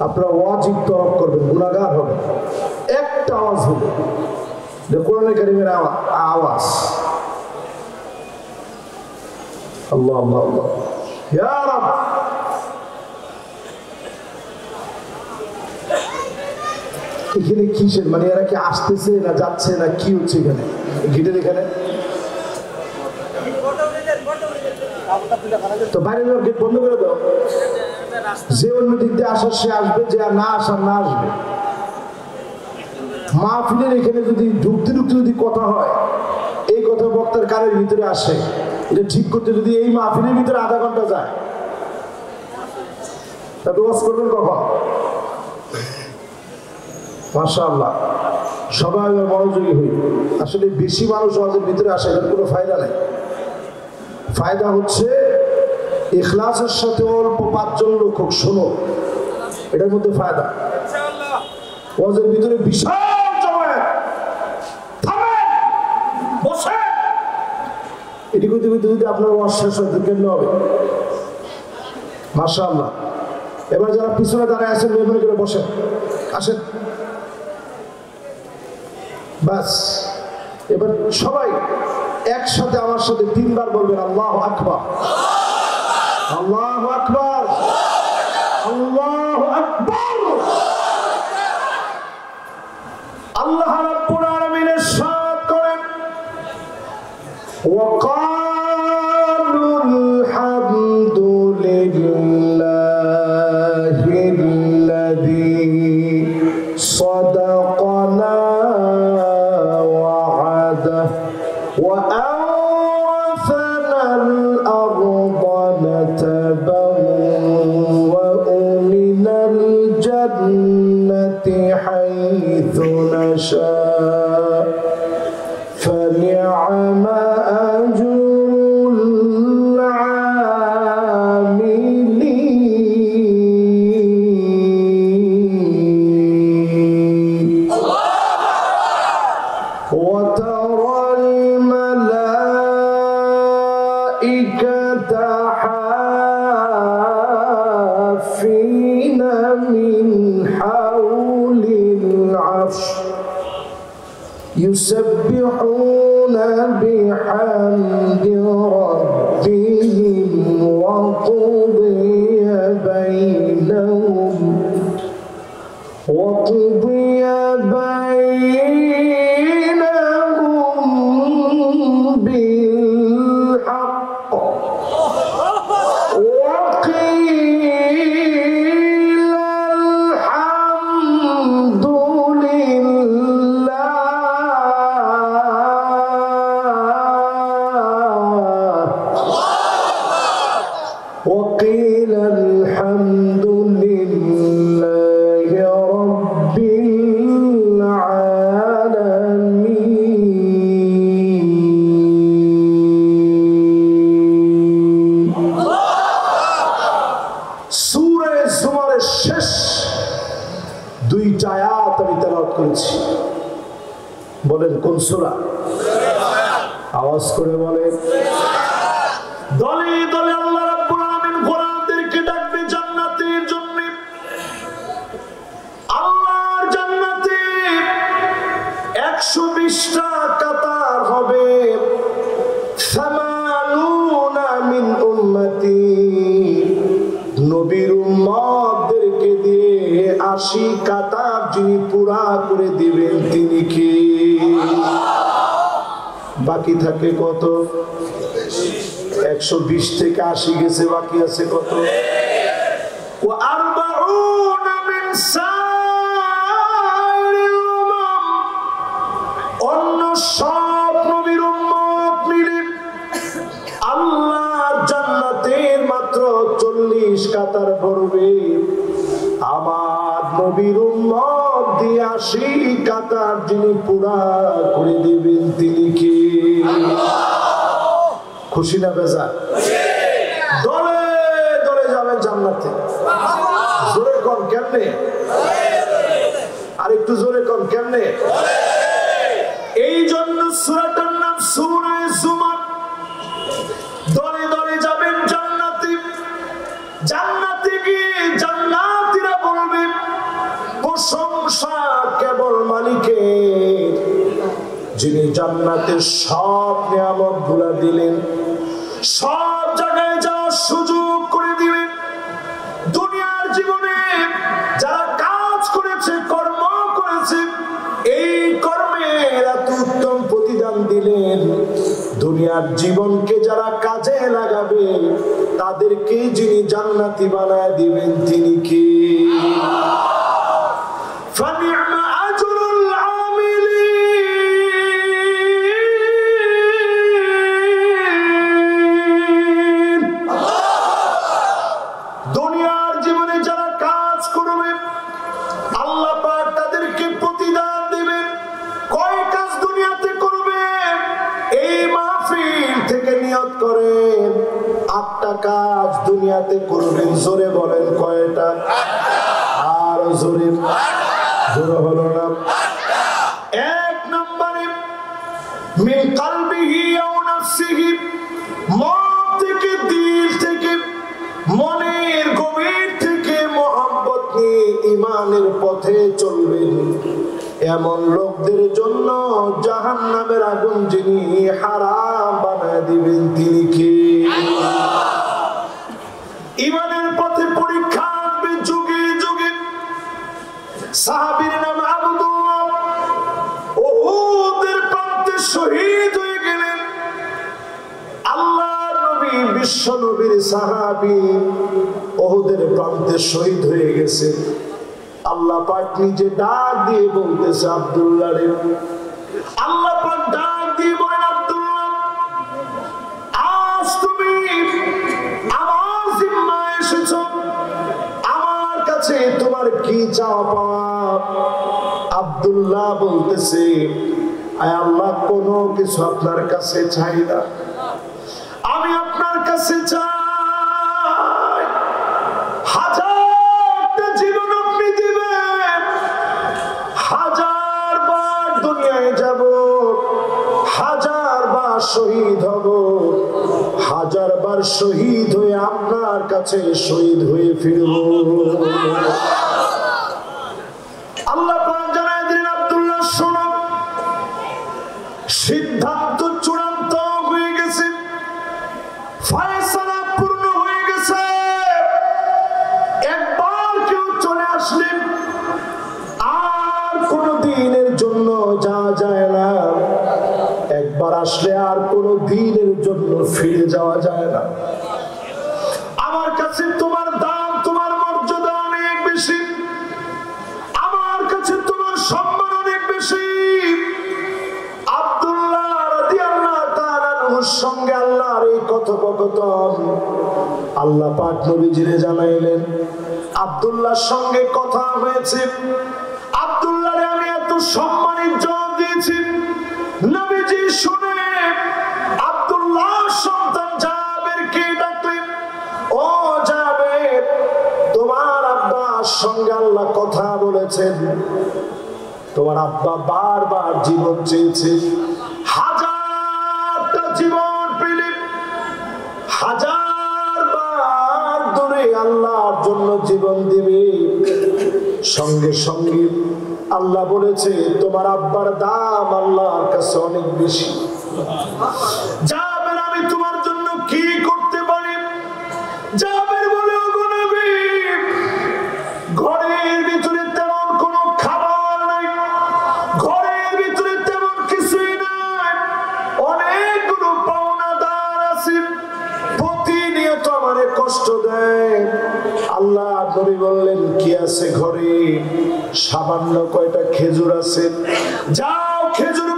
আপনারা ওয়াজিব তরক করবেন, গুনাহগার হবেন। একটা আওয়াজ হবে যে কোরআনে কারীমের আওয়াজ, আল্লাহ আল্লাহ আল্লাহ ইয়া রাব। এখানে কিসের, মানে এরা কি আসতেছে না যাচ্ছে না কি হচ্ছে এখানে গিটের এখানে? তো বাইরের গেট বন্ধ করে দাও, যে অন্য দিক দিয়ে আসার সে আসবে, যে আর না আসার না আসবে। মাহফিলের এখানে যদি ঢুকতে ঢুকতে যদি কথা হয়, এই কথা বক্তার কানের ভিতরে আসে, এটা ঠিক করতে যদি এই মাহফিলের ভিতরে আধা ঘন্টা যায়, তাতে ওয়াজ করবেন কখন? মাশাআল্লাহ, সবাই মনোযোগী হই। আসলে বেশি মানুষ ওয়াজের ভিতরে আসে, এর কোনো ফায়দা নেই। ফায়দা হচ্ছে ইখলাসের সাথে অল্প 5 জন লোক হোক শোনো, এটার মধ্যে ফায়দা। ওয়াজের ভিতরে বিশাল জমায়েত, থামেন বসে, এটি করতে করতে যদি আপনার ওয়াজ শেষ হয় তো কেমন হবে? মাশাআল্লাহ। এবার যারা পিছনে দাঁড়ায় আছেন মেহরবানি করে বসেন, আসেন। বাস, এবার সবাই একসাথে আমার সাথে 3 বার বলবেন আল্লাহু আকবার, আল্লাহু আকবার, আল্লাহু আকবার। আল্লাহ রাব্বুল আলামিন ইরশাদ করেন, ওয়া ক্বালুল হামদুলিল্লাহিল্লাযী সাদাকানা وأورثنا الأرض نتبوأ من الجنة حيث نشاء فنعم أجر العاملين. وترى الملائكة حافين من حول العرش يسبحون بحمد ربهم وقضي بينهم بالحق وقيل الحمد لله. وقيل الحمد لله رب العالمين. সূরা জুমারের শেষ 2টা আয়াত আমি তেলাওয়াত করেছি। বলেন কোন সূরা? আওয়াজ করে বলেন। দলে দলে আল্লাহ রাব্বুল আলামিন গোলামদেরকে ডাকবে জান্নাতের জন্য। আল্লাহর জান্নাতে 120টা কাতার হবে। 80 মিন উম্মতি, নবীর উম্মতদেরকে দিয়ে 80 কাতার যিনি পুরা করে দিবেন তিনি কি? বাকি থাকে কত? 120 থেকে 80 গেছে, বাকি আছে কত? অন্য সব নবীর উম্মত মিলে আল্লাহর জান্নাতের মাত্র 40 কাতার ভরবে। আমার নবীর উম্মত দিয়ে 80 কাতার যিনি পুরা করে দিবেন তিনি কি? খুশি না বেজার? দলে দলে যাবেন জান্নাতে। জোরে কোন কেমনে? আর একটু জোরে কোন কেমনে? এই জন্য সূরাটার নাম সূরা জুমার। দলে দলে যাবেন জান্নাতে। জান্নাতে গিয়ে জান্নাতীরা বলবেন যিনি জান্নাতের সব নিয়ামতগুলো দিলেন, সব জায়গায় যাওয়ার সুযোগ করে দিলেন। দুনিয়ার জীবনে যারা কাজ করেছে, কর্ম করেছে, এই কর্মের এত উত্তম প্রতিদান দিলেন। দুনিয়ার জীবনকে যারা কাজে লাগাবে তাদেরকে যিনি জান্নাতি বানায় দিবেন তিনি কি? ফানি'মা আজরুল আমিলিন। দুনিয়ার জীবনে যারা কাজ করবে আল্লাহ পাক তাদেরকে প্রতিদান দিবেন। কয় কাজ দুনিয়াতে করবে? এই মাহফিল থেকে নিয়ত করেন 8টা কাজ দুনিয়াতে করবেন। জোরে বলেন কয়টা? আর জোরে জোরে হলো না। 1 নম্বরে মিন কলবিহি আও নাফসিহি, মন থেকে, দিল থেকে, মনের গভীর থেকে মোহাম্মত নিয়ে ঈমানের পথে চলবেন। এমন লোকদের জন্য জাহান্নামের আগুন যিনি হারাম বানায় দিবেন তিনি কি? ঈমানের পথে পরীক্ষা আসবে যুগে যুগে। সাহাবীর নাম আব্দুল্লাহ, উহুদের প্রান্তে শহীদ হয়ে গেলেন। আল্লাহর নবী, বিশ্ব নবীর সাহাবী উহুদের প্রান্তে শহীদ হয়ে গেছে। আল্লাহ পাক নিজে ডাক দিয়ে বলতেছে আব্দুল্লাহ রে। আল্লাহ পাক ডাক দিয়ে বলেন, আব্দুল্লাহ আজ তুমি আমার জিম্মায় এসেছো, আমার কাছে তোমার কি চাওয়া পাওয়া? আব্দুল্লাহ বলতেছে, আয় আল্লাহ কোনো কিছু আপনার কাছে চাই না, আমি আপনার কাছে চাই হাজারটা জীবন আপনি দিবেন, 1000 বার দুনিয়ায় যাব, 1000 বার শহীদ হব, 1000 বার শহীদ হয়ে আপনার কাছে শহীদ হয়ে ফিরব। আল্লাহ পাক জানায় দিলেন, আব্দুল্লাহ শোনো, সিদ্ধান্ত চূড়ান্ত হয়ে গেছে, ফয়সালা পূর্ণ হয়ে গেছে। একবার কেউ চলে আসলে আর কোনো দিনের জন্য যাওয়া যায় না, একবার আসলে আর কোনো দিনের জন্য ফিরে যাওয়া যায় না। আমার কাছে তোমার দাম, তোমার মর্যাদা অনেক বেশি, আমার কাছে তোমার সম্মান অনেক বেশি। আব্দুল্লাহ রাদিয়াল্লাহু তাআলা আনহুর সঙ্গে আল্লাহর এই কথোপকথন আল্লাহ পাক নবীজিরে জানাইলেন। আব্দুল্লাহর সঙ্গে কথা হয়েছে, আব্দুল্লাহরে আমি এত সম্মান ইজ্জত দিয়েছি। নবীজি শুনে আব্দুল্লাহর সন্তান জাবেরকে ডাকলেন, ও জাবের, তোমার আব্বার সঙ্গে আল্লাহ কথা বলেছেন, তোমার আব্বা বারবার জীবন চেয়েছে, 1000টা জীবন পেলে 1000 বার ধরে আল্লাহর জন্য জীবন দিবে। সঙ্গে সঙ্গে আল্লাহ বলেছে, তোমার আব্বার দাম আল্লাহর কাছে অনেক বেশি। জাবের, আমি তোমার জন্য কি করতে পারি? জাবের বলে, ওগো নবী, ঘরের ভিতরে তেমন কোনো খাবার নাই, ঘরের ভিতরে তেমন কিছুই নাই, অনেকগুলো পাওনাদার আছে, প্রতিনিয়ত আমারে কষ্ট দেয়। আল্লাহ নবী বললেন, কি আছে ঘরে? সামান্য কয়টা খেজুর আছে, যাও খেজুর